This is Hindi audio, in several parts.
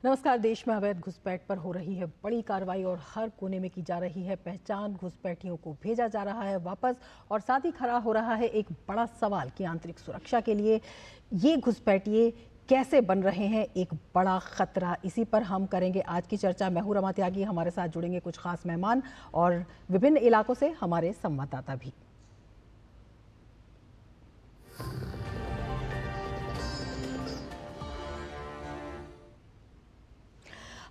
नमस्कार। देश में अवैध घुसपैठ पर हो रही है बड़ी कार्रवाई और हर कोने में की जा रही है पहचान। घुसपैठियों को भेजा जा रहा है वापस और साथ ही खड़ा हो रहा है एक बड़ा सवाल कि आंतरिक सुरक्षा के लिए ये घुसपैठिए कैसे बन रहे हैं एक बड़ा खतरा। इसी पर हम करेंगे आज की चर्चा। मैं हूं रमा त्यागी, हमारे साथ जुड़ेंगे कुछ खास मेहमान और विभिन्न इलाकों से हमारे संवाददाता भी।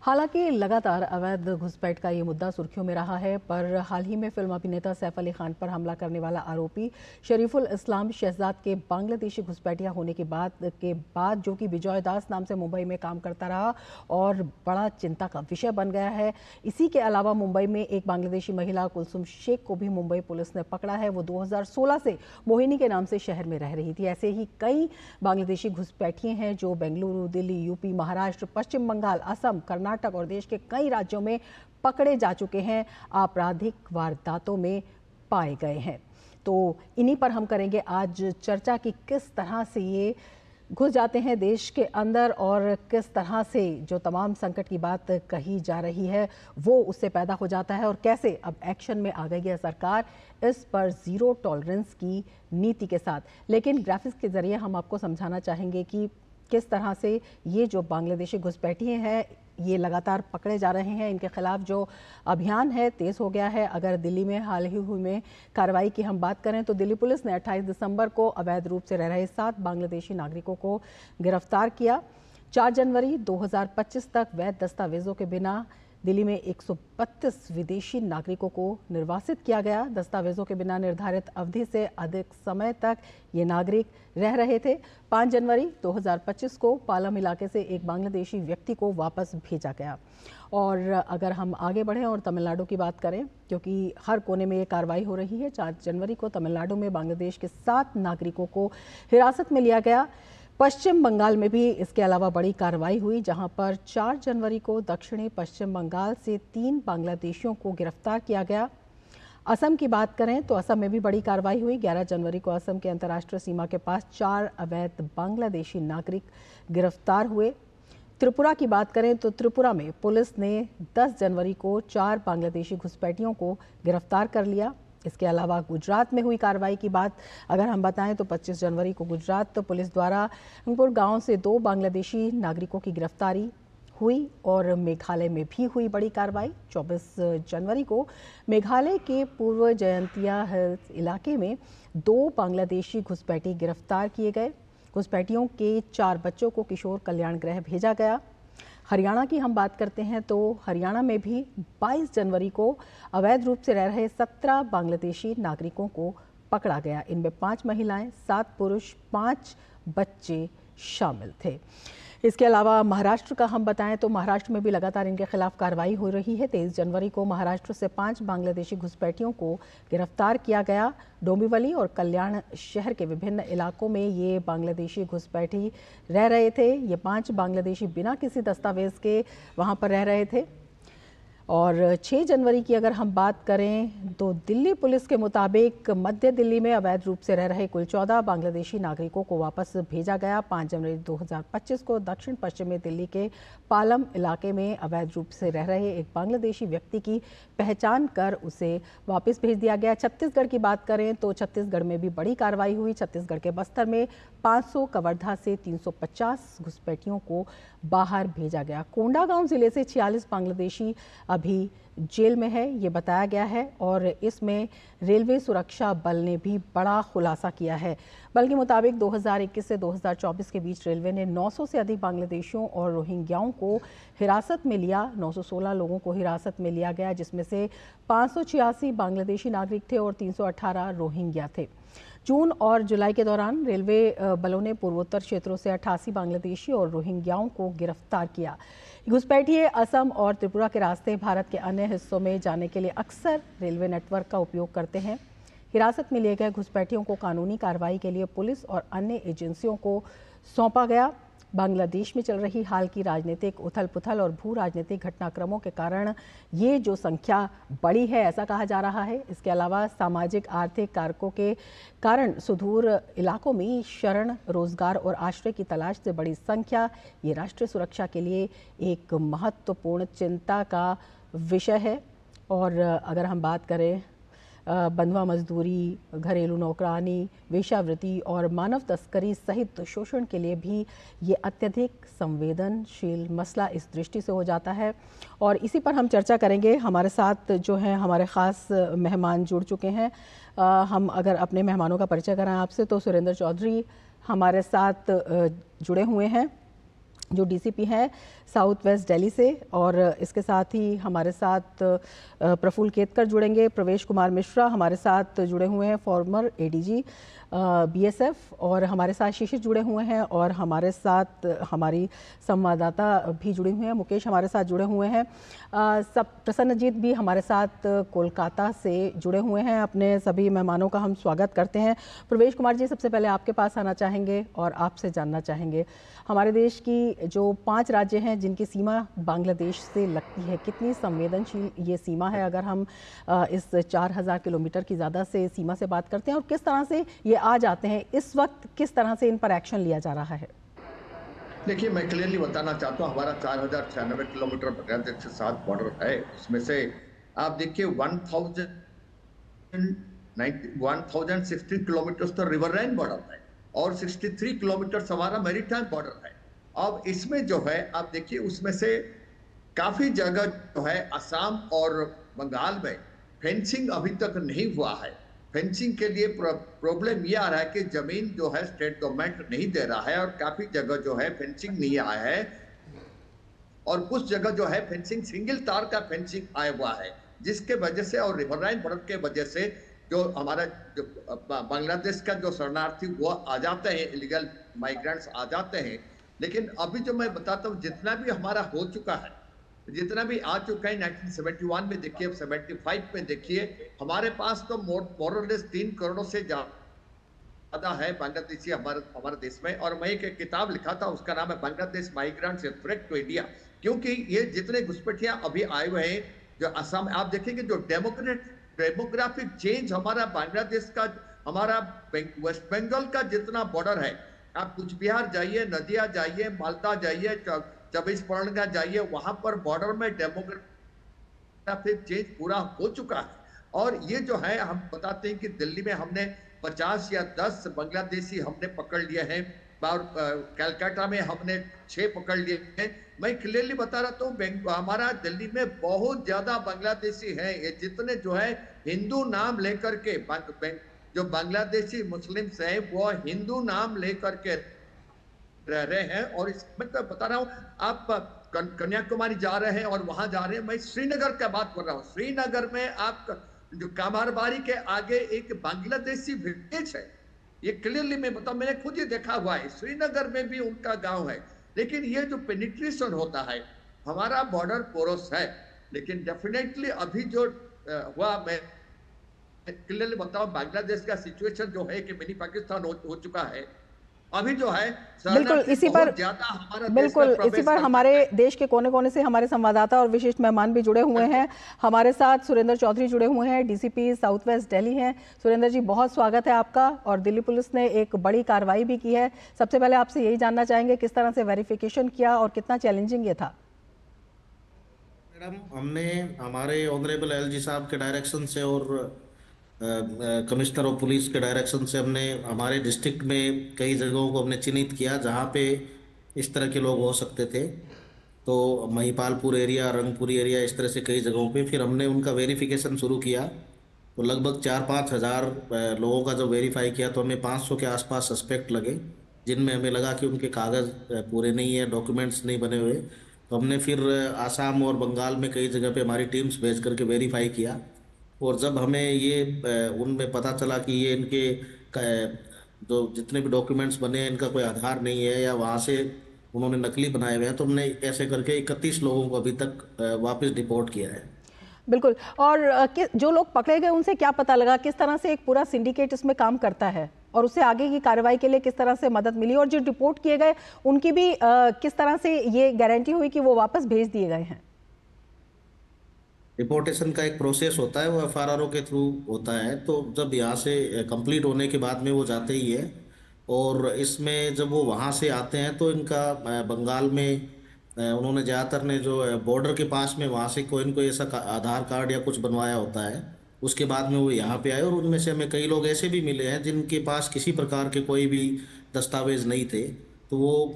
हालांकि लगातार अवैध घुसपैठ का ये मुद्दा सुर्खियों में रहा है, पर हाल ही में फिल्म अभिनेता सैफ अली खान पर हमला करने वाला आरोपी शरीफुल इस्लाम शहजाद के बांग्लादेशी घुसपैठिया होने के बाद जो कि विजय दास नाम से मुंबई में काम करता रहा और बड़ा चिंता का विषय बन गया है। इसी के अलावा मुंबई में एक बांग्लादेशी महिला कुलसुम शेख को भी मुंबई पुलिस ने पकड़ा है। वो 2016 से मोहिनी के नाम से शहर में रह रही थी। ऐसे ही कई बांग्लादेशी घुसपैठिए हैं जो बेंगलुरु, दिल्ली, यूपी, महाराष्ट्र, पश्चिम बंगाल, असम, कर्नाटक और देश के कई राज्यों में पकड़े जा चुके हैं, आपराधिक वारदातों में पाए गए हैं। तो इन्हीं पर हम करेंगे आज चर्चा कि किस तरह से ये घुस जाते हैं देश के अंदर और किस तरह से जो तमाम संकट की बात कही जा रही है वो उससे पैदा हो जाता है और कैसे अब एक्शन में आ गई है सरकार इस पर जीरो टॉलरेंस की नीति के साथ। लेकिन ग्राफिक्स के जरिए हम आपको समझाना चाहेंगे कि किस तरह से ये जो बांग्लादेशी घुसपैठिए हैं ये लगातार पकड़े जा रहे हैं। इनके खिलाफ जो अभियान है तेज हो गया है। अगर दिल्ली में हाल ही हुई में कार्रवाई की हम बात करें तो दिल्ली पुलिस ने 28 दिसंबर को अवैध रूप से रह रहे 7 बांग्लादेशी नागरिकों को गिरफ्तार किया। 4 जनवरी 2025 तक वैध दस्तावेजों के बिना दिल्ली में 132 विदेशी नागरिकों को निर्वासित किया गया। दस्तावेजों के बिना निर्धारित अवधि से अधिक समय तक ये नागरिक रह रहे थे। 5 जनवरी 2025 को पालम इलाके से एक बांग्लादेशी व्यक्ति को वापस भेजा गया। और अगर हम आगे बढ़ें और तमिलनाडु की बात करें, क्योंकि हर कोने में ये कार्रवाई हो रही है, 4 जनवरी को तमिलनाडु में बांग्लादेश के 7 नागरिकों को हिरासत में लिया गया। पश्चिम बंगाल में भी इसके अलावा बड़ी कार्रवाई हुई, जहां पर 4 जनवरी को दक्षिणी पश्चिम बंगाल से 3 बांग्लादेशियों को गिरफ्तार किया गया। असम की बात करें तो असम में भी बड़ी कार्रवाई हुई। 11 जनवरी को असम के अंतर्राष्ट्रीय सीमा के पास 4 अवैध बांग्लादेशी नागरिक गिरफ्तार हुए। त्रिपुरा की बात करें तो त्रिपुरा में पुलिस ने 10 जनवरी को 4 बांग्लादेशी घुसपैठियों को गिरफ्तार कर लिया। इसके अलावा गुजरात में हुई कार्रवाई की बात अगर हम बताएं तो 25 जनवरी को गुजरात पुलिस द्वारा रंगपुर गांव से 2 बांग्लादेशी नागरिकों की गिरफ्तारी हुई। और मेघालय में भी हुई बड़ी कार्रवाई। 24 जनवरी को मेघालय के पूर्व जयंतिया हिल्स इलाके में 2 बांग्लादेशी घुसपैठी गिरफ्तार किए गए। घुसपैठियों के 4 बच्चों को किशोर कल्याण गृह भेजा गया। हरियाणा की हम बात करते हैं तो हरियाणा में भी 22 जनवरी को अवैध रूप से रह रहे 17 बांग्लादेशी नागरिकों को पकड़ा गया। इनमें 5 महिलाएं, 7 पुरुष, 5 बच्चे शामिल थे। इसके अलावा महाराष्ट्र का हम बताएं तो महाराष्ट्र में भी लगातार इनके खिलाफ कार्रवाई हो रही है। 23 जनवरी को महाराष्ट्र से 5 बांग्लादेशी घुसपैठियों को गिरफ्तार किया गया। डोंबिवली और कल्याण शहर के विभिन्न इलाकों में ये बांग्लादेशी घुसपैठी रह रहे थे। ये 5 बांग्लादेशी बिना किसी दस्तावेज के वहां पर रह रहे थे। और 6 जनवरी की अगर हम बात करें तो दिल्ली पुलिस के मुताबिक मध्य दिल्ली में अवैध रूप से रह रहे कुल 14 बांग्लादेशी नागरिकों को वापस भेजा गया। 5 जनवरी 2025 को दक्षिण पश्चिमी दिल्ली के पालम इलाके में अवैध रूप से रह रहे एक बांग्लादेशी व्यक्ति की पहचान कर उसे वापस भेज दिया गया। छत्तीसगढ़ की बात करें तो छत्तीसगढ़ में भी बड़ी कार्रवाई हुई। छत्तीसगढ़ के बस्तर में 500, कवर्धा से 350 घुसपैठियों को बाहर भेजा गया। कोंडागांव जिले से 46 बांग्लादेशी अभी जेल में है, ये बताया गया है। और इसमें रेलवे सुरक्षा बल ने भी बड़ा खुलासा किया है। बल के मुताबिक 2021 से 2024 के बीच रेलवे ने 900 से अधिक बांग्लादेशियों और रोहिंग्याओं को हिरासत में लिया। 916 लोगों को हिरासत में लिया गया, जिसमें से 586 बांग्लादेशी नागरिक थे और 318 रोहिंग्या थे। जून और जुलाई के दौरान रेलवे बलों ने पूर्वोत्तर क्षेत्रों से 88 बांग्लादेशी और रोहिंग्याओं को गिरफ्तार किया। घुसपैठिए असम और त्रिपुरा के रास्ते भारत के अन्य हिस्सों में जाने के लिए अक्सर रेलवे नेटवर्क का उपयोग करते हैं। हिरासत में लिए गए घुसपैठियों को कानूनी कार्रवाई के लिए पुलिस और अन्य एजेंसियों को सौंपा गया। बांग्लादेश में चल रही हाल की राजनीतिक उथल-पुथल और भू राजनीतिक घटनाक्रमों के कारण ये जो संख्या बढ़ी है, ऐसा कहा जा रहा है। इसके अलावा सामाजिक आर्थिक कारकों के कारण सुदूर इलाकों में शरण, रोजगार और आश्रय की तलाश से बड़ी संख्या ये राष्ट्रीय सुरक्षा के लिए एक महत्वपूर्ण चिंता का विषय है। और अगर हम बात करें बंधुआ मजदूरी, घरेलू नौकरानी, वेश्यावृत्ति और मानव तस्करी सहित शोषण के लिए भी ये अत्यधिक संवेदनशील मसला इस दृष्टि से हो जाता है। और इसी पर हम चर्चा करेंगे। हमारे साथ जो हैं हमारे ख़ास मेहमान जुड़ चुके हैं। हम अगर अपने मेहमानों का परिचय कराएं आपसे, तो सुरेंद्र चौधरी हमारे साथ जुड़े हुए हैं, जो डीसीपी हैं साउथ वेस्ट दिल्ली से। और इसके साथ ही हमारे साथ प्रफुल्ल केतकर जुड़ेंगे। प्रवेश कुमार मिश्रा हमारे साथ जुड़े हुए हैं, फॉर्मर एडीजी बीएसएफ। और हमारे साथ शिशिर जुड़े हुए हैं और हमारे साथ हमारी संवाददाता भी जुड़ी हुई हैं, मुकेश हमारे साथ जुड़े हुए हैं। सब प्रसन्नजीत भी हमारे साथ कोलकाता से जुड़े हुए हैं। अपने सभी मेहमानों का हम स्वागत करते हैं। प्रवेश कुमार जी, सबसे पहले आपके पास आना चाहेंगे और आपसे जानना चाहेंगे, हमारे देश की जो 5 राज्य हैं जिनकी सीमा बांग्लादेश से लगती है, कितनी संवेदनशील ये सीमा है अगर हम इस 4000 किलोमीटर की ज़्यादा से सीमा से बात करते हैं, और किस तरह से ये आ जाते हैं इस वक्त, किस तरह से इन पर एक्शन लिया जा रहा है? देखिए, मैं क्लियरली बताना चाहता हूँ, हमारा 4096 किलोमीटर बांग्लादेश के साथ बॉर्डर है। उसमें से आप देखिए 1016 किलोमीटर तो रिवरलाइन बॉर्डर है और 63 किलोमीटर हमारा मैरीटाइम बॉर्डर है। अब इसमें जो है आप देखिए, उसमें से काफी जगह जो है असम और बंगाल में फेंसिंग अभी तक नहीं हुआ है। फेंसिंग के लिए प्रॉब्लम ये आ रहा है कि जमीन जो है स्टेट गवर्नमेंट नहीं दे रहा है और काफी जगह जो है फेंसिंग नहीं आया है, और कुछ जगह जो है फेंसिंग सिंगल तार का फेंसिंग आया हुआ है, जिसके वजह से और रिवरलाइन बॉर्डर के वजह से जो हमारा जो बांग्लादेश का जो शरणार्थी वो आ जाते हैं, इलीगल माइग्रेंट्स आ जाते हैं। लेकिन अभी जो मैं बताता हूँ, जितना भी हमारा हो चुका है, जितना भी आ चुका है 1971 में देखिए, 75 में देखिए, हमारे पास तो मोरलेस 3 करोड़ से ज्यादा है बांग्लादेशी हमारे देश में। और मैं एक किताब लिखा था, उसका नाम है Bangladesh migrants a threat to India, क्योंकि ये जितने घुसपैठियां अभी आए हुए हैं, जो असम आप देखेंगे, जो डेमोग्राफिक चेंज हमारा बांग्लादेश का, हमारा वेस्ट बंगाल का जितना बॉर्डर है, आप कुछ बिहार जाइए, नदिया जाइए, मालदा जाइए, 24 परगना जाइए, वहां पर बॉर्डर में डेमोग्राफिक चेंज पूरा हो चुका है। और ये जो है, हम बताते हैं कि दिल्ली में हमने 50 या 10 बांग्लादेशी हमने पकड़ लिए हैं, और कलकत्ता में हमने 6 पकड़ लिए हैं। मैं क्लियरली बता रहा हूँ, हमारा दिल्ली में बहुत ज्यादा बांग्लादेशी हैं। ये जितने जो है हिंदू नाम लेकर के, जो बांग्लादेशी मुस्लिम्स हैं, वो हिंदू नाम लेकर के रह रहे हैं। और इस मैं तो बता रहा हूँ, आप कन्याकुमारी जा रहे हैं और वहां जा रहे हैं, मैं श्रीनगर का बात कर रहा हूँ। श्रीनगर में आप जो कामारबारी के आगे एक बांग्लादेशी विलेज है, ये क्लियरली मैं बताऊं, मैंने खुद ही देखा हुआ है, श्रीनगर में भी उनका गांव है। लेकिन ये जो पेनिट्रेशन होता है, हमारा बॉर्डर पोरस है, लेकिन डेफिनेटली अभी जो हुआ, मैं क्लियरली बताऊं, बांग्लादेश का सिचुएशन जो है कि मिनी पाकिस्तान हो चुका है अभी जो है। बिल्कुल इसी पर हमारे देश के कोने कोने से हमारे संवाददाता और विशिष्ट मेहमान भी जुड़े हुए हैं। हमारे साथ सुरेंद्र चौधरी जुड़े हुए हैं, डीसीपी साउथ वेस्ट दिल्ली हैं। सुरेंद्र जी, बहुत स्वागत है आपका। और दिल्ली पुलिस ने एक बड़ी कार्रवाई भी की है। सबसे पहले आपसे यही जानना चाहेंगे, किस तरह से वेरिफिकेशन किया और कितना चैलेंजिंग ये था? मैडम, हमने हमारे ऑनरेबल एलजी साहब के डायरेक्शन से और कमिश्नर ऑफ पुलिस के डायरेक्शन से हमने हमारे डिस्ट्रिक्ट में कई जगहों को हमने चिन्हित किया जहां पे इस तरह के लोग हो सकते थे। तो महिपालपुर एरिया, रंगपुरी एरिया, इस तरह से कई जगहों पे फिर हमने उनका वेरिफिकेशन शुरू किया। तो लगभग 4-5 हज़ार लोगों का जब वेरीफाई किया तो हमें 500 के आसपास सस्पेक्ट लगे, जिनमें हमें लगा कि उनके कागज़ पूरे नहीं है, डॉक्यूमेंट्स नहीं बने हुए। तो हमने फिर आसाम और बंगाल में कई जगह पे हमारी टीम्स भेज करके वेरीफाई किया। और जब हमें ये उनमें पता चला कि ये इनके जो जितने भी डॉक्यूमेंट्स बने हैं, इनका कोई आधार नहीं है या वहाँ से उन्होंने नकली बनाए हुए हैं, तो हमने ऐसे करके 31 लोगों को अभी तक वापस डिपोर्ट किया है। बिल्कुल। और जो लोग पकड़े गए उनसे क्या पता लगा, किस तरह से एक पूरा सिंडिकेट इसमें काम करता है? और उससे आगे की कार्रवाई के लिए किस तरह से मदद मिली, और जो डिपोर्ट किए गए उनकी भी किस तरह से ये गारंटी हुई कि वो वापस भेज दिए गए हैं? डिपोर्टेशन का एक प्रोसेस होता है, वो एफआरआरओ के थ्रू होता है। तो जब यहाँ से कंप्लीट होने के बाद में वो जाते ही है। और इसमें जब वो वहाँ से आते हैं तो इनका बंगाल में उन्होंने ज़्यादातर ने जो बॉर्डर के पास में वहाँ से कोई न कोई ऐसा आधार कार्ड या कुछ बनवाया होता है। उसके बाद में वो यहाँ पे आए, और उनमें से हमें कई लोग ऐसे भी मिले हैं जिनके पास किसी प्रकार के कोई भी दस्तावेज नहीं थे। तो वो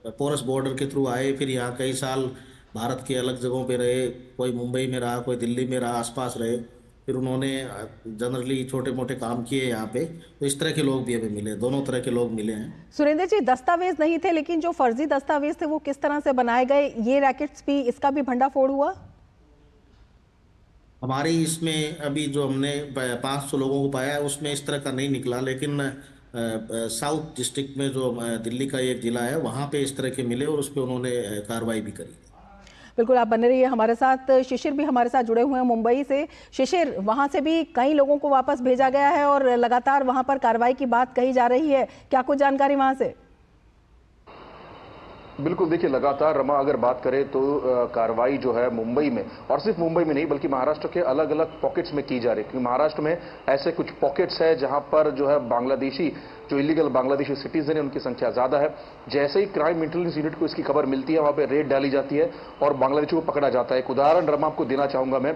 पोरस बॉर्डर के थ्रू आए, फिर यहाँ कई साल भारत के अलग जगहों पे रहे। कोई मुंबई में रहा, कोई दिल्ली में रहा, आसपास रहे। फिर उन्होंने जनरली छोटे मोटे काम किए यहाँ पे। तो इस तरह के लोग भी हमें मिले, दोनों तरह के लोग मिले हैं। सुरेंद्र जी, दस्तावेज नहीं थे, लेकिन जो फर्जी दस्तावेज थे वो किस तरह से बनाए गए, ये रैकेट्स भी, इसका भी भंडाफोड़ हुआ? हमारी इसमें अभी जो हमने 500 लोगों को पाया है उसमें इस तरह का नहीं निकला, लेकिन साउथ डिस्ट्रिक्ट में जो दिल्ली का एक जिला है वहाँ पे इस तरह के मिले, और उस पर उन्होंने कार्रवाई भी करी। बिल्कुल, आप बने रहिए हमारे साथ। शिशिर भी हमारे साथ जुड़े हुए हैं मुंबई से। शिशिर, वहां से भी कई लोगों को वापस भेजा गया है और लगातार वहां पर कार्रवाई की बात कही जा रही है, क्या कुछ जानकारी वहां से? बिल्कुल, देखिए लगातार रमा अगर बात करें तो कार्रवाई जो है मुंबई में, और सिर्फ मुंबई में नहीं बल्कि महाराष्ट्र के अलग अलग पॉकेट्स में की जा रही है। क्योंकि महाराष्ट्र में ऐसे कुछ पॉकेट्स है जहां पर जो है बांग्लादेशी, जो इलीगल बांग्लादेशी सिटीजन है, उनकी संख्या ज्यादा है। जैसे ही क्राइम इंटेलिजेंस यूनिट को इसकी खबर मिलती है, वहां पे रेड डाली जाती है और बांग्लादेशियों को पकड़ा जाता है। एक उदाहरण रमा आपको देना चाहूंगा मैं।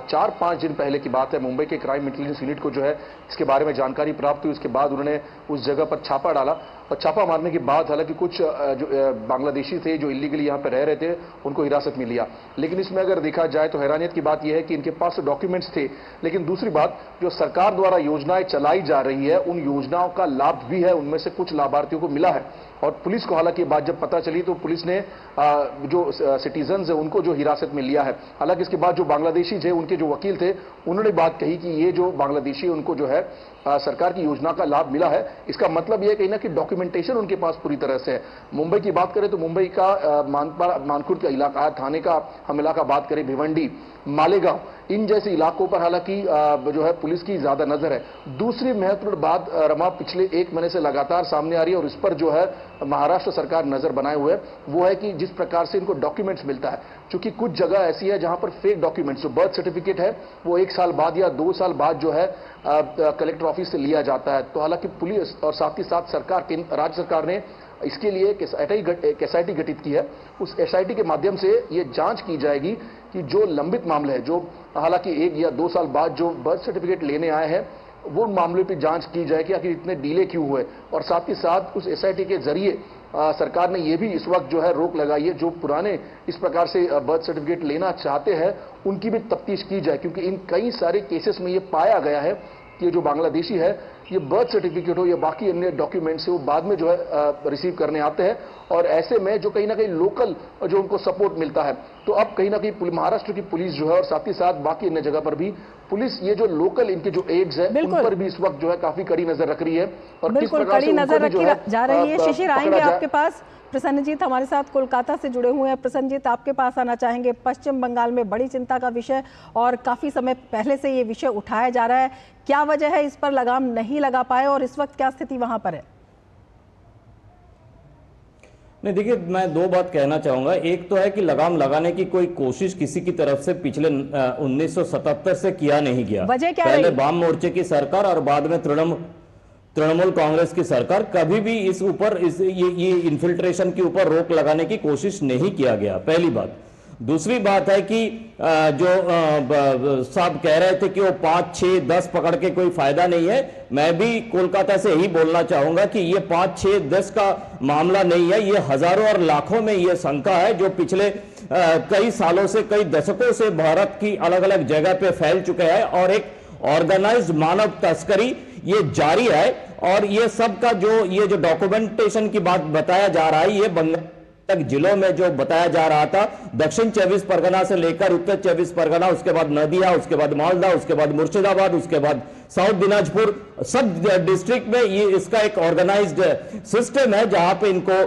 4-5 दिन पहले की बात है, मुंबई के क्राइम इंटेलिजेंस यूनिट को जो है इसके बारे में जानकारी प्राप्त हुई। उसके बाद उन्होंने उस जगह पर छापा डाला, और छापा मारने के बाद हालांकि कुछ जो बांग्लादेशी थे जो इलीगली यहाँ पर रह रहे थे उनको हिरासत में लिया। लेकिन इसमें अगर देखा जाए तो हैरानियत की बात यह है कि इनके पास डॉक्यूमेंट्स थे, लेकिन दूसरी बात, जो सरकार द्वारा योजनाएं चलाई जा रही है उन योजनाओं का लाभ भी है, उनमें से कुछ लाभार्थियों को मिला है। और पुलिस को हालांकि बात जब पता चली तो पुलिस ने जो सिटीजन्स है उनको जो हिरासत में लिया है। हालांकि इसके बाद जो बांग्लादेशी थे, उनके जो वकील थे, उन्होंने बात कही कि ये जो बांग्लादेशी उनको जो है सरकार की योजना का लाभ मिला है। इसका मतलब यह कहीं ना कि डॉक्यूमेंटेशन उनके पास पूरी तरह से है। मुंबई की बात करें तो मुंबई का मानकुर्द का इलाका, थाने का हम इलाका बात करें, भिवंडी, मालेगांव, इन जैसे इलाकों पर हालांकि जो है पुलिस की ज्यादा नजर है। दूसरी महत्वपूर्ण बात रमा पिछले 1 महीने से लगातार सामने आ रही है और इस पर जो है महाराष्ट्र सरकार नजर बनाए हुए है, वो है कि जिस प्रकार से इनको डॉक्यूमेंट्स मिलता है। क्योंकि कुछ जगह ऐसी है जहां पर फेक डॉक्यूमेंट्स, जो बर्थ सर्टिफिकेट है वो 1 साल बाद या 2 साल बाद जो है कलेक्टर ऑफिस से लिया जाता है। तो हालांकि पुलिस और साथ ही साथ सरकार, राज्य सरकार ने इसके लिए एक एसआईटी गठित की है। उस एसआईटी के माध्यम से ये जांच की जाएगी कि जो लंबित मामले हैं, जो हालांकि 1 या 2 साल बाद जो बर्थ सर्टिफिकेट लेने आए हैं, वो मामले पर जांच की जाए कि आखिर इतने डिले क्यों हुए। और साथ ही साथ उस एसआईटी के जरिए सरकार ने यह भी इस वक्त जो है रोक लगाई है, जो पुराने इस प्रकार से बर्थ सर्टिफिकेट लेना चाहते हैं उनकी भी तफ्तीश की जाए। क्योंकि इन कई सारे केसेस में ये पाया गया है कि जो बांग्लादेशी है, ये बर्थ सर्टिफिकेट हो या बाकी अन्य डॉक्यूमेंट्स है, वो बाद में जो है रिसीव करने आते हैं, और ऐसे में जो कहीं ना कहीं लोकल जो उनको सपोर्ट मिलता है। तो अब कहीं ना कहीं महाराष्ट्र की पुलिस जो है और साथ ही साथ बाकी अन्य जगह पर भी पुलिस ये जो लोकल इनके जो एड्स है उन पर भी इस वक्त जो है काफी कड़ी नजर रख रही है। और किस प्रकार से नजर रखी जा रही है। शिशिर, आएंगे आपके पास। प्रसन्नजीत हमारे साथ कोलकाता से जुड़े हुए हैं। प्रसन्नजीत, आपके पास आना चाहेंगे। पश्चिम बंगाल में बड़ी चिंता का विषय और काफी समय पहले से ये विषय उठाया जा रहा है, क्या वजह है इस पर लगाम नहीं लगा पाए और इस वक्त क्या स्थिति वहां पर है? नहीं, देखिए, मैं 2 बात कहना चाहूंगा। एक तो है कि लगाम लगाने की कोई कोशिश किसी की तरफ से पिछले 1977 से किया नहीं गया। वजह क्या पहले रही? वाम मोर्चे की सरकार और बाद में तृणमूल कांग्रेस की सरकार, कभी भी इस ऊपर ये इन्फिल्ट्रेशन के ऊपर रोक लगाने की कोशिश नहीं किया गया, पहली बात। दूसरी बात है कि जो साहब कह रहे थे कि वो 5, 6, 10 पकड़ के कोई फायदा नहीं है, मैं भी कोलकाता से ही बोलना चाहूंगा कि ये 5, 6, 10 का मामला नहीं है, ये हजारों और लाखों में ये शंका है जो पिछले कई सालों से, कई दशकों से भारत की अलग अलग जगह पे फैल चुके हैं, और एक ऑर्गेनाइज्ड मानव तस्करी ये जारी है। और ये सब का ये जो डॉक्यूमेंटेशन की बात बताया जा रहा है, ये बंगाल तक जिलों में जो बताया जा रहा था, दक्षिण 24 परगना से लेकर उत्तर 24 परगना, उसके बाद नदिया, उसके बाद मालदा, उसके बाद मुर्शिदाबाद, उसके बाद साउथ दिनाजपुर सब डिस्ट्रिक्ट में ये इसका एक ऑर्गेनाइज्ड सिस्टम है जहां पे इनको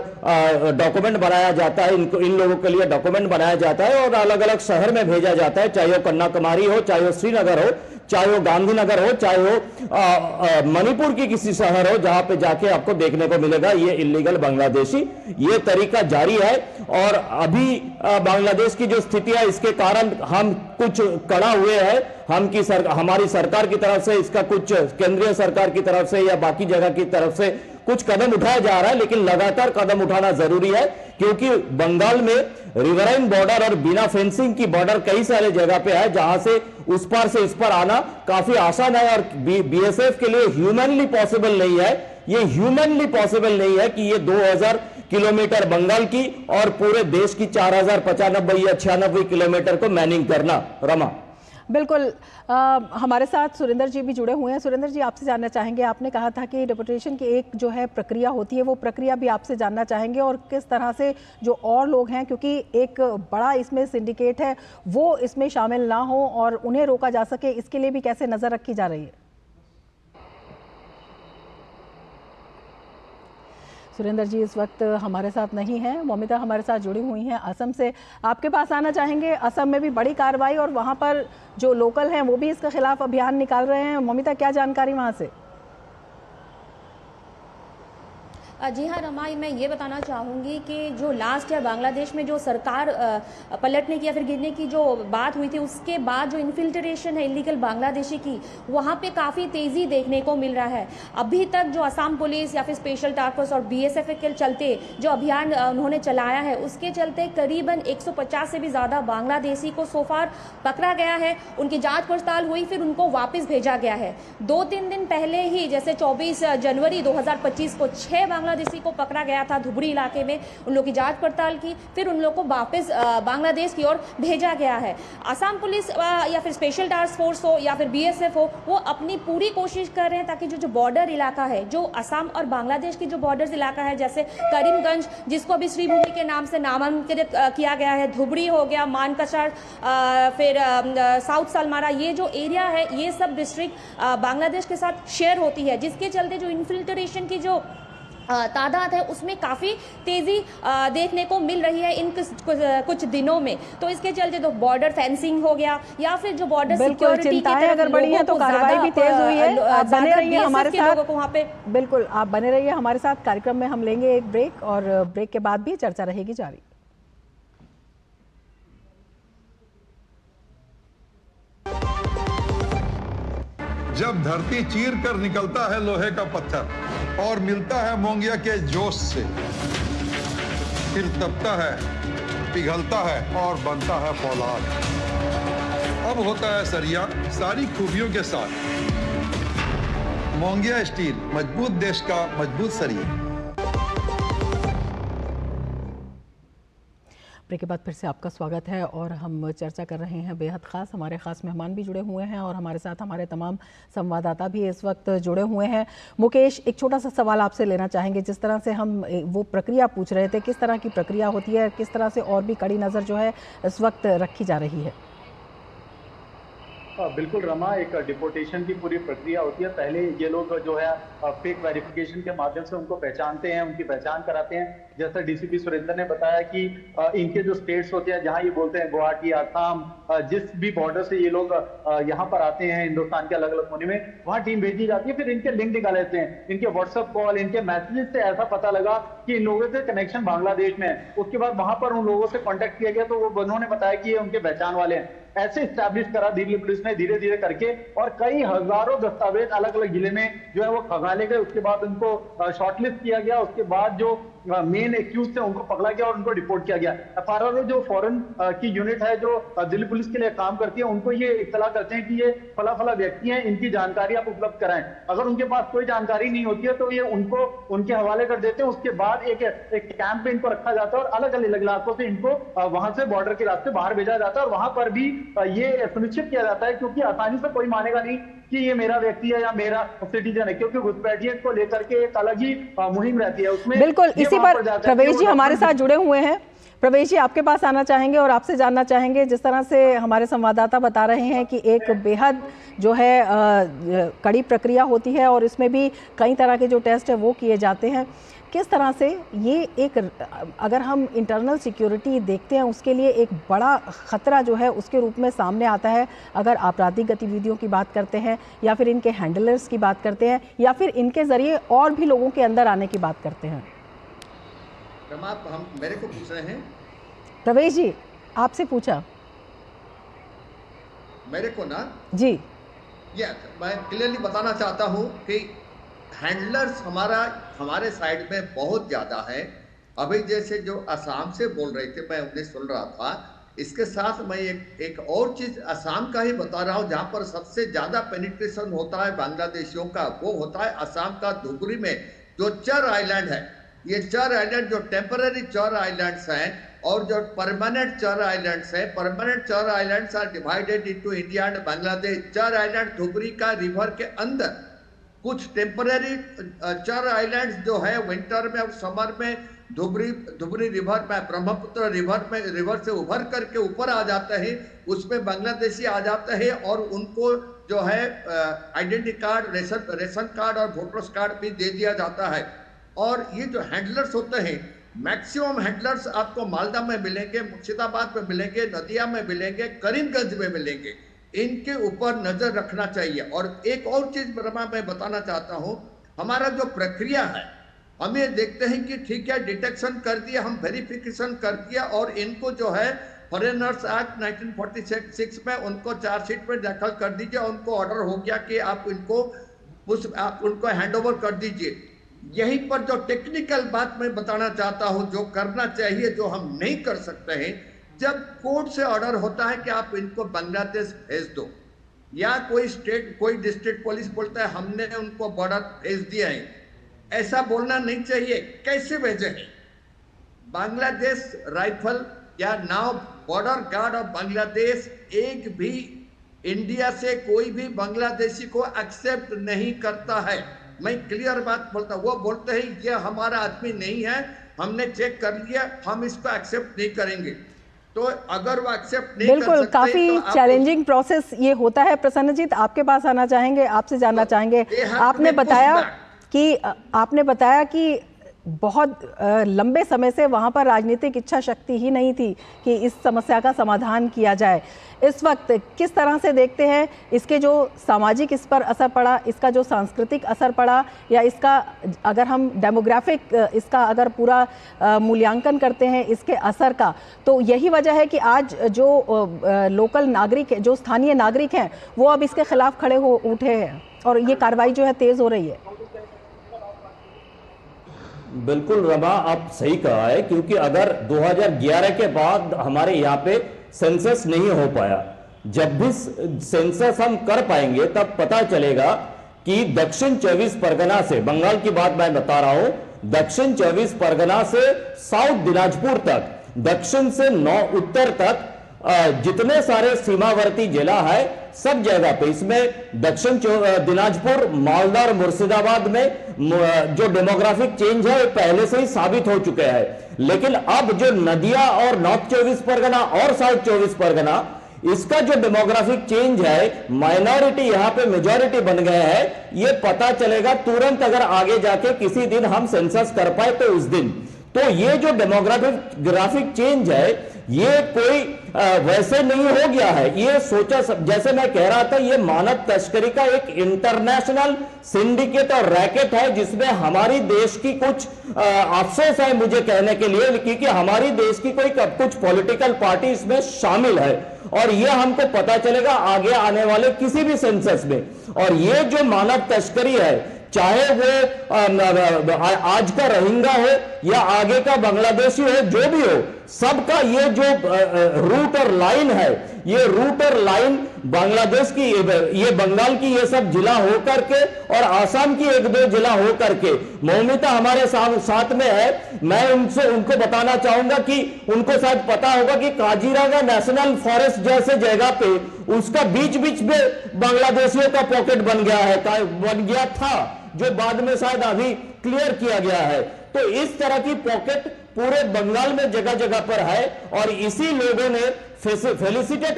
डॉक्यूमेंट बनाया जाता है, इनको इन लोगों के लिए डॉक्यूमेंट बनाया जाता है और अलग अलग शहर में भेजा जाता है, चाहे वो कन्याकुमारी हो, चाहे वो श्रीनगर हो, चाहे वो गांधीनगर हो, चाहे वो मणिपुर की किसी शहर हो, जहां पे जाके आपको देखने को मिलेगा ये इलीगल बांग्लादेशी। ये तरीका जारी है और अभी बांग्लादेश की जो स्थिति है इसके कारण हम कुछ कड़ा हुए हैं, हमारी सरकार की तरफ से इसका कुछ केंद्रीय सरकार की तरफ से या बाकी जगह की तरफ से कुछ कदम उठाया जा रहा है, लेकिन लगातार कदम उठाना जरूरी है क्योंकि बंगाल में रिवराइन बॉर्डर और बिना फेंसिंग की बॉर्डर कई सारे जगह पे है जहां से उस पार से इस पर आना काफी आसान है और बीएसएफ के लिए ह्यूमनली पॉसिबल नहीं है। ये ह्यूमनली पॉसिबल नहीं है कि ये 2000 किलोमीटर बंगाल की और पूरे देश की 4095 या 96 किलोमीटर को मैनिंग करना। रमा बिल्कुल, हमारे साथ सुरेंद्र जी भी जुड़े हुए हैं। सुरेंद्र जी, आपसे जानना चाहेंगे, आपने कहा था कि डिपोर्टेशन की एक जो है प्रक्रिया होती है, वो प्रक्रिया भी आपसे जानना चाहेंगे और किस तरह से जो और लोग हैं, क्योंकि एक बड़ा इसमें सिंडिकेट है, वो इसमें शामिल ना हो और उन्हें रोका जा सके, इसके लिए भी कैसे नज़र रखी जा रही है? सुरेंद्र जी इस वक्त हमारे साथ नहीं हैं। मौमिता हमारे साथ जुड़ी हुई हैं असम से, आपके पास आना चाहेंगे। असम में भी बड़ी कार्रवाई और वहाँ पर जो लोकल हैं वो भी इसके खिलाफ अभियान निकाल रहे हैं। मौमिता, क्या जानकारी वहाँ से? जी हाँ रमा, मैं ये बताना चाहूँगी कि जो लास्ट ईयर बांग्लादेश में जो सरकार पलटने की या फिर गिरने की जो बात हुई थी, उसके बाद जो इन्फिल्ट्रेशन है इलीगल बांग्लादेशी की, वहाँ पे काफ़ी तेज़ी देखने को मिल रहा है। अभी तक जो असम पुलिस या फिर स्पेशल टास्क फोर्स और बीएसएफ के चलते जो अभियान उन्होंने चलाया है, उसके चलते करीबन 150 से भी ज़्यादा बांग्लादेशी को सोफार पकड़ा गया है। उनकी जाँच पड़ताल हुई, फिर उनको वापस भेजा गया है। 2-3 दिन पहले ही जैसे 24 जनवरी 2025 को 6 बांग्लादेशी को पकड़ा गया था धुबरी इलाके में। उन लोगों की जांच पड़ताल की, फिर उन लोगों को वापस बांग्लादेश की ओर भेजा गया है। असम पुलिस या फिर स्पेशल टास्क फोर्स हो या फिर बीएसएफ हो, वो अपनी पूरी कोशिश कर रहे हैं ताकि जो बॉर्डर इलाका है, जो असम और बांग्लादेश की जो बॉर्डर इलाका है, जैसे करीमगंज जिसको अभी श्रीभूमि के नाम से नामांकित किया गया है, धुबरी हो गया, मानकसर, फिर साउथ सलमारा, ये जो एरिया है, ये सब डिस्ट्रिक्ट बांग्लादेश के साथ शेयर होती है, जिसके चलते जो इन्फिल्ट्रेशन की जो तादाद है उसमें काफ़ी तेज़ी देखने को मिल रही है इन कुछ दिनों में। तो इसके चलते तो बॉर्डर फेंसिंग हो गया या फिर जो बॉर्डर सिक्योरिटी की तरफ अगर बढ़ी है तो कार्रवाई भी तेज हुई है। आप बने रहिए हमारे साथ, वहाँ पे बिल्कुल आप बने रहिए हमारे साथ। कार्यक्रम में हम लेंगे एक ब्रेक और ब्रेक के बाद भी चर्चा रहेगी जारी। जब धरती चीर कर निकलता है लोहे का पत्थर और मिलता है मोंगिया के जोश से, फिर तपता है, पिघलता है और बनता है फौलाद। अब होता है सरिया सारी खूबियों के साथ। मोंगिया स्टील, मजबूत देश का मजबूत सरिया। ब्रेक के बाद फिर से आपका स्वागत है और हम चर्चा कर रहे हैं बेहद ख़ास। हमारे ख़ास मेहमान भी जुड़े हुए हैं और हमारे साथ हमारे तमाम संवाददाता भी इस वक्त जुड़े हुए हैं। मुकेश, एक छोटा सा सवाल आपसे लेना चाहेंगे। जिस तरह से हम वो प्रक्रिया पूछ रहे थे, किस तरह की प्रक्रिया होती है, किस तरह से और भी कड़ी नज़र जो है इस वक्त रखी जा रही है? बिल्कुल रमा, एक डिपोर्टेशन की पूरी प्रक्रिया होती है। पहले ये लोग जो है फेक वेरिफिकेशन के माध्यम से उनको पहचानते हैं, उनकी पहचान कराते हैं। जैसा डीसीपी सुरेंद्र ने बताया कि इनके जो स्टेट्स होते हैं, जहां ये बोलते हैं गुवाहाटी, आसाम, जिस भी बॉर्डर से ये लोग यहाँ पर आते हैं हिंदुस्तान के अलग अलग कोने में, वहां टीम भेजी जाती है। फिर इनके लिंक निकाले जाते हैं, इनके व्हाट्सएप कॉल, इनके मैसेजेस से ऐसा पता लगा कि इन लोगों से कनेक्शन बांग्लादेश में है। उसके बाद वहां पर उन लोगों से कॉन्टेक्ट किया गया, तो वो उन्होंने बताया कि ये उनके पहचान वाले हैं। ऐसे स्टैब्लिश करा दिल्ली पुलिस ने धीरे धीरे करके, और कई हजारों दस्तावेज अलग अलग जिले में जो है वो खंगाले गए। उसके बाद उनको शॉर्टलिस्ट किया गया। उसके बाद जो मेन एक्यूज थे उनको पकड़ा गया और उनको डिपोर्ट किया गया। एफआरओ जो फॉरेन की यूनिट है जो दिल्ली पुलिस के लिए काम करती है, उनको ये इत्तला करते हैं कि ये फला फला व्यक्ति हैं, इनकी जानकारी आप उपलब्ध कराएं। अगर उनके पास कोई जानकारी नहीं होती है तो ये उनको उनके हवाले कर देते हैं। उसके बाद एक कैंप में इनको रखा जाता है और अलग अलग इलाकों से इनको वहां से बॉर्डर के रास्ते बाहर भेजा जाता है। और वहां पर भी ये सुनिश्चित किया जाता है, क्योंकि आसानी से कोई मानेगा नहीं कि ये मेरा व्यक्ति है या मेरा सिटीजन है, क्योंकि घुसपैठियों को लेकर के एक अलग ही मुहिम रहती है उसमें। बिल्कुल, इसी पर प्रवेश जी हमारे साथ जुड़े हुए हैं। प्रवेश जी, आपके पास आना चाहेंगे और आपसे जानना चाहेंगे, जिस तरह से हमारे संवाददाता बता रहे हैं कि एक बेहद जो है कड़ी प्रक्रिया होती है और इसमें भी कई तरह के जो टेस्ट है वो किए जाते हैं, किस तरह से ये एक, अगर हम इंटरनल सिक्योरिटी देखते हैं, उसके लिए एक बड़ा ख़तरा जो है उसके रूप में सामने आता है, अगर आपराधिक गतिविधियों की बात करते हैं या फिर इनके हैंडलर्स की बात करते हैं या फिर इनके ज़रिए और भी लोगों के अंदर आने की बात करते हैं। हम मेरे को पूछ रहे हैं? प्रवेश जी, आपसे पूछा। मेरे को ना जी, मैं क्लियरली बताना चाहता हूं कि हैंडलर्स हमारे साइड में बहुत ज्यादा है। अभी जैसे जो असम से बोल रहे थे, मैं उन्हें सुन रहा था। इसके साथ मैं एक और चीज असम का ही बता रहा हूं, जहां पर सबसे ज्यादा पेनिट्रेशन होता है बांग्लादेशियों का, वो होता है असम का धुबरी में जो चर आइलैंड है। ये चर आइलैंड जो टेम्पररी चर आइलैंड्स हैं और जो परमानेंट चर आइलैंड्स हैं, permanent char islands are divided into India and Bangladesh. Char island Dhubri का रिवर के अंदर, कुछ टेम्पररी चर आइलैंड्स जो है विंटर में और समर में धुबरी रिवर में, ब्रह्मपुत्र रिवर से उभर करके ऊपर आ जाते हैं, उसमें बांग्लादेशी आ जाते हैं और उनको जो है आइडेंटिटी कार्ड, रेशन कार्ड और वोटर्स कार्ड भी दे दिया जाता है। और ये जो हैंडलर्स होते हैं, मैक्सिमम हैंडलर्स आपको मालदा में मिलेंगे, मुर्शिदाबाद में मिलेंगे, नदिया में मिलेंगे, करीमगंज में मिलेंगे। इनके ऊपर नजर रखना चाहिए। और एक और चीज मैं बताना चाहता हूं, हमारा जो प्रक्रिया है, हम ये देखते हैं कि ठीक है, डिटेक्शन कर दिया, हम वेरिफिकेशन कर दिया और इनको जो है फॉरेनर्स एक्ट 1946 में उनको चार्जशीट में दाखिल कर दीजिए, उनको ऑर्डर हो गया कि आप उनको हैंड ओवर कर दीजिए। यहीं पर जो टेक्निकल बात मैं बताना चाहता हूं, जो करना चाहिए, जो हम नहीं कर सकते हैं, जब कोर्ट से ऑर्डर होता है कि आप इनको बांग्लादेश भेज दो, या कोई डिस्ट्रिक्ट पुलिस बोलता है हमने उनको बॉर्डर भेज दिया है, ऐसा बोलना नहीं चाहिए। कैसे भेजे हैं? बांग्लादेश राइफल या now border guard of Bangladesh एक भी इंडिया से कोई भी बांग्लादेशी को एक्सेप्ट नहीं करता है। मैं क्लियर बात बोलता हूं, वो बोलते हैं ये हमारा आदमी नहीं है, हमने चेक कर लिया, हम इसको एक्सेप्ट नहीं करेंगे। तो अगर वो एक्सेप्ट नहीं बिल्कुल कर सकते, काफी तो चैलेंजिंग प्रोसेस ये होता है। प्रसन्नजीत, आपके पास आना चाहेंगे, आपसे जानना चाहेंगे, आपने बताया कि बहुत लंबे समय से वहाँ पर राजनीतिक इच्छा शक्ति ही नहीं थी कि इस समस्या का समाधान किया जाए। इस वक्त किस तरह से देखते हैं इसके जो सामाजिक इस पर असर पड़ा, इसका जो सांस्कृतिक असर पड़ा, या इसका अगर हम डेमोग्राफिक इसका अगर पूरा मूल्यांकन करते हैं इसके असर का, तो यही वजह है कि आज जो लोकल नागरिक है, जो स्थानीय नागरिक हैं, वो अब इसके खिलाफ खड़े हो उठे हैं और ये कार्रवाई जो है तेज हो रही है। बिल्कुल रमा, आप सही कहा है, क्योंकि अगर 2011 के बाद हमारे यहाँ पे सेंसस नहीं हो पाया, जब भी सेंसस हम कर पाएंगे तब पता चलेगा कि दक्षिण 24 परगना से, बंगाल की बात मैं बता रहा हूं, दक्षिण 24 परगना से साउथ दिनाजपुर तक, दक्षिण से उत्तर तक जितने सारे सीमावर्ती जिला है, सब जगह पे, इसमें दक्षिण दिनाजपुर, मालदा और मुर्शिदाबाद में जो डेमोग्राफिक चेंज है पहले से ही साबित हो चुके हैं। लेकिन अब जो नदिया और नॉर्थ 24 परगना और साउथ 24 परगना, इसका जो डेमोग्राफिक चेंज है, माइनॉरिटी यहां पे मेजॉरिटी बन गए हैं, ये पता चलेगा तुरंत अगर आगे जाके किसी दिन हम सेंसस कर पाए तो उस दिन। तो ये जो डेमोग्राफिक चेंज है, ये कोई वैसे नहीं हो गया है, ये सोचा, जैसे मैं कह रहा था, ये मानव तस्करी का एक इंटरनेशनल सिंडिकेट और रैकेट है, जिसमें हमारी देश की कुछ अफसोस है मुझे कहने के लिए, क्योंकि हमारी देश की कुछ पॉलिटिकल पार्टी इसमें शामिल है, और ये हमको पता चलेगा आगे आने वाले किसी भी सेंसस में। और ये जो मानव तस्करी है, चाहे वो आज का रोहिंग्या हो या आगे का बांग्लादेशी हो, जो भी हो, सबका ये जो रूट और लाइन है, ये रूट और लाइन बांग्लादेश की, ये बंगाल की ये सब जिला हो करके और आसाम की एक दो जिला हो करके, मौमिता हमारे साथ में है, मैं उनको बताना चाहूंगा कि उनको शायद पता होगा कि काजीरंगा नेशनल फॉरेस्ट जैसे जगह पे उसका बीच बीच में बांग्लादेशियों का पॉकेट बन गया था, जो बाद में शायद अभी क्लियर किया गया है। तो इस तरह की पॉकेट पूरे बंगाल में जगह जगह पर है और इसी लोगों ने फैसिलिटेट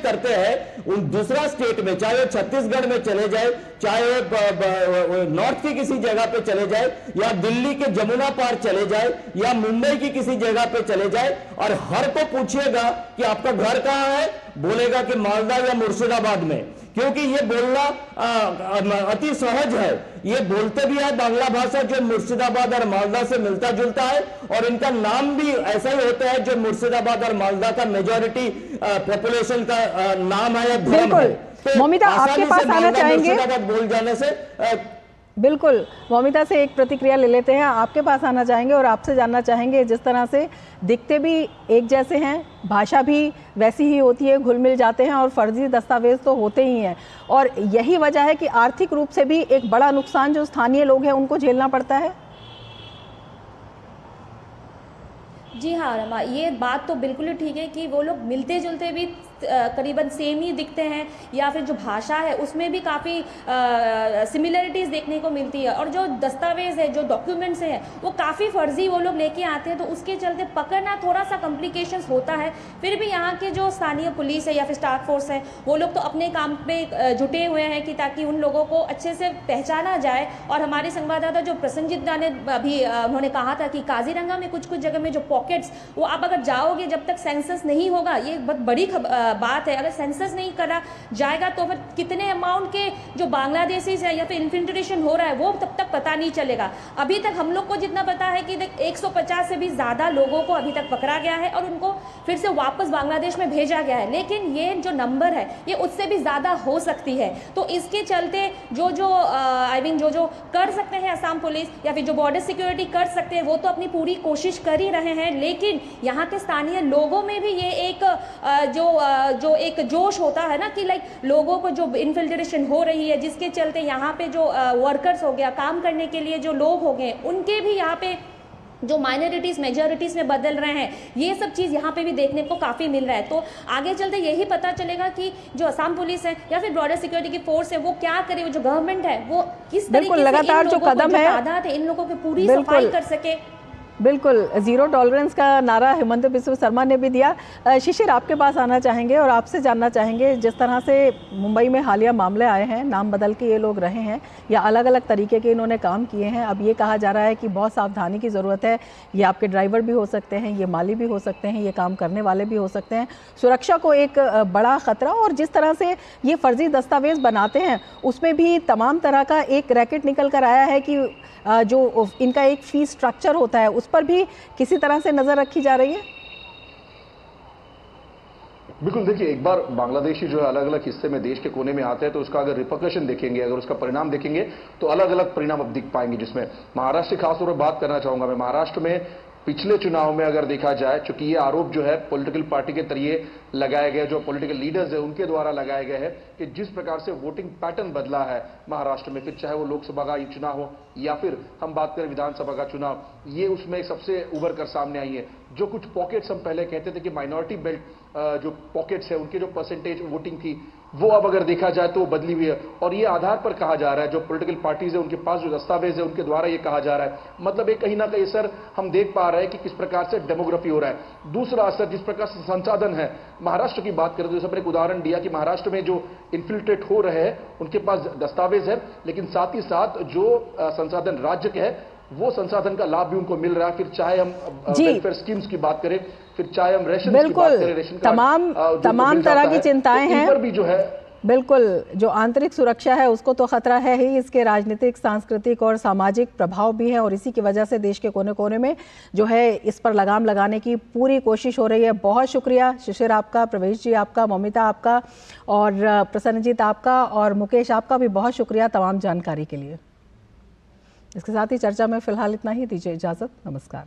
करते हैं उन दूसरा स्टेट में, चाहे छत्तीसगढ़ में चले जाए, चाहे नॉर्थ की किसी जगह पे चले जाए, या दिल्ली के जमुना पार चले जाए, या मुंबई की किसी जगह पे चले जाए, और हर को पूछिएगा कि आपका घर कहां है, बोलेगा कि मालदा या मुर्शिदाबाद में, क्योंकि ये बोलना अति सहज है। ये बोलते भी है बांग्ला भाषा जो मुर्शिदाबाद और मालदा से मिलता जुलता है, और इनका नाम भी ऐसा ही होता है जो मुर्शिदाबाद और मालदा का मेजॉरिटी पॉपुलेशन का नाम है या धर्म है। तो मौमिता, आपके पास आना चाहेंगे? मुर्शिदाबाद बोल जाने से बिल्कुल, मौमिता से एक प्रतिक्रिया ले लेते हैं। आपके पास आना चाहेंगे और आपसे जानना चाहेंगे, जिस तरह से दिखते भी एक जैसे हैं, भाषा भी वैसी ही होती है, घुल मिल जाते हैं और फर्जी दस्तावेज तो होते ही हैं, और यही वजह है कि आर्थिक रूप से भी एक बड़ा नुकसान जो स्थानीय लोग हैं उनको झेलना पड़ता है। जी हाँ रमा, ये बात तो बिल्कुल ही ठीक है कि वो लोग मिलते जुलते भी करीबन सेम ही दिखते हैं, या फिर जो भाषा है उसमें भी काफ़ी सिमिलरिटीज़ देखने को मिलती है, और जो दस्तावेज है, जो डॉक्यूमेंट्स हैं, वो काफ़ी फर्जी वो लोग लेके आते हैं, तो उसके चलते पकड़ना थोड़ा सा कॉम्प्लिकेशंस होता है। फिर भी यहाँ के जो स्थानीय पुलिस है या फिर स्टाफ फोर्स है, वो लोग तो अपने काम पे जुटे हुए हैं कि ताकि उन लोगों को अच्छे से पहचाना जाए। और हमारे संवाददाता जो प्रसन्नजीत दा ने अभी उन्होंने कहा था कि काजीरंगा में कुछ जगह में जो पॉकेट्स, वो आप अगर जाओगे जब तक सेंसस नहीं होगा, ये बहुत बड़ी बात है, अगर सेंसस नहीं करा जाएगा तो फिर कितने अमाउंट के जो बांग्लादेशी है या फिर इन्फिल्ट्रेशन हो रहा है वो तब तक पता नहीं चलेगा। अभी तक हम लोग को जितना पता है कि 150 से भी ज़्यादा लोगों को अभी तक पकड़ा गया है और उनको फिर से वापस बांग्लादेश में भेजा गया है, लेकिन ये जो नंबर है ये उससे भी ज़्यादा हो सकती है। तो इसके चलते जो कर सकते हैं असम पुलिस या फिर जो बॉर्डर सिक्योरिटी कर सकते हैं वो तो अपनी पूरी कोशिश कर ही रहे हैं, लेकिन यहाँ के स्थानीय लोगों में भी ये एक जो एक जोश होता है ना कि लाइक लोगों को जो इन्फिल्ट्रेशन हो रही है, जिसके चलते यहाँ पे जो वर्कर्स हो गया, काम करने के लिए जो लोग हो गए, उनके भी यहाँ पे जो माइनॉरिटीज़ मेजॉरिटीज़ में बदल रहे हैं, ये सब चीज़ यहाँ पे भी देखने को काफ़ी मिल रहा है। तो आगे चलते यही पता चलेगा कि जो असम पुलिस है या फिर बॉर्डर सिक्योरिटी की फोर्स है वो क्या करे, जो गवर्नमेंट है वो किस तरीके से लगातार जो कदम है, तादाद है, इन लोगों की पूरी सफाई कर सके। बिल्कुल, जीरो टॉलरेंस का नारा हेमंत बिस्व शर्मा ने भी दिया। शिशिर, आपके पास आना चाहेंगे और आपसे जानना चाहेंगे, जिस तरह से मुंबई में हालिया मामले आए हैं, नाम बदल के ये लोग रहे हैं या अलग अलग तरीके के इन्होंने काम किए हैं, अब ये कहा जा रहा है कि बहुत सावधानी की ज़रूरत है, ये आपके ड्राइवर भी हो सकते हैं, ये माली भी हो सकते हैं, ये काम करने वाले भी हो सकते हैं, सुरक्षा को एक बड़ा ख़तरा, और जिस तरह से ये फर्जी दस्तावेज़ बनाते हैं उसमें भी तमाम तरह का एक रैकेट निकल कर आया है कि जो इनका एक फीस स्ट्रक्चर होता है उस पर भी किसी तरह से नजर रखी जा रही है। बिल्कुल, देखिए, एक बार बांग्लादेशी जो है अलग अलग हिस्से में देश के कोने में आते हैं तो उसका अगर रिपरकशन देखेंगे, अगर उसका परिणाम देखेंगे तो अलग अलग परिणाम अब दिख पाएंगे, जिसमें महाराष्ट्र की खासतौर पर बात करना चाहूंगा मैं। महाराष्ट्र में पिछले चुनाव में अगर देखा जाए, चूंकि ये आरोप जो है पॉलिटिकल पार्टी के जरिए लगाए गए, जो पॉलिटिकल लीडर्स है उनके द्वारा लगाए गए हैं कि जिस प्रकार से वोटिंग पैटर्न बदला है महाराष्ट्र में, फिर चाहे वो लोकसभा का चुनाव हो या फिर हम बात करें विधानसभा का चुनाव, ये उसमें सबसे उभर कर सामने आई है। जो कुछ पॉकेट्स हम पहले कहते थे कि माइनॉरिटी बेल्ट जो पॉकेट्स है उनके जो परसेंटेज वोटिंग थी वो अब अगर देखा जाए तो बदली हुई है, और ये आधार पर कहा जा रहा है, जो पॉलिटिकल पार्टीज है उनके पास जो दस्तावेज है उनके द्वारा ये कहा जा रहा है। मतलब एक कहीं ना कहीं सर हम देख पा रहे हैं कि किस प्रकार से डेमोग्राफी हो रहा है। दूसरा असर जिस प्रकार से संसाधन है, महाराष्ट्र की बात करें तो जैसे मैंने एक उदाहरण दिया कि महाराष्ट्र में जो इन्फिल्ट्रेट हो रहे हैं उनके पास दस्तावेज है, लेकिन साथ ही साथ जो संसाधन राज्य के है वो संसाधन का लाभ भी उनको मिल रहा है। फिर चाहे हम वेलफेयर स्कीम्स की बात करें, फिर चाहे हम रेशन की बात करें, रेशन तमाम तरह की चिंताएं हैं, पर भी जो है बिल्कुल जो आंतरिक सुरक्षा है उसको तो खतरा है ही, इसके राजनीतिक, सांस्कृतिक और सामाजिक प्रभाव भी है, और इसी की वजह से देश के कोने कोने में जो है इस पर लगाम लगाने की पूरी कोशिश हो रही है। बहुत शुक्रिया शिशिर आपका, प्रवेश जी आपका, मौमिता आपका, और प्रसन्नजीत आपका, और मुकेश आपका भी बहुत शुक्रिया तमाम जानकारी के लिए। इसके साथ ही चर्चा में फिलहाल इतना ही, दीजिए इजाज़त, नमस्कार।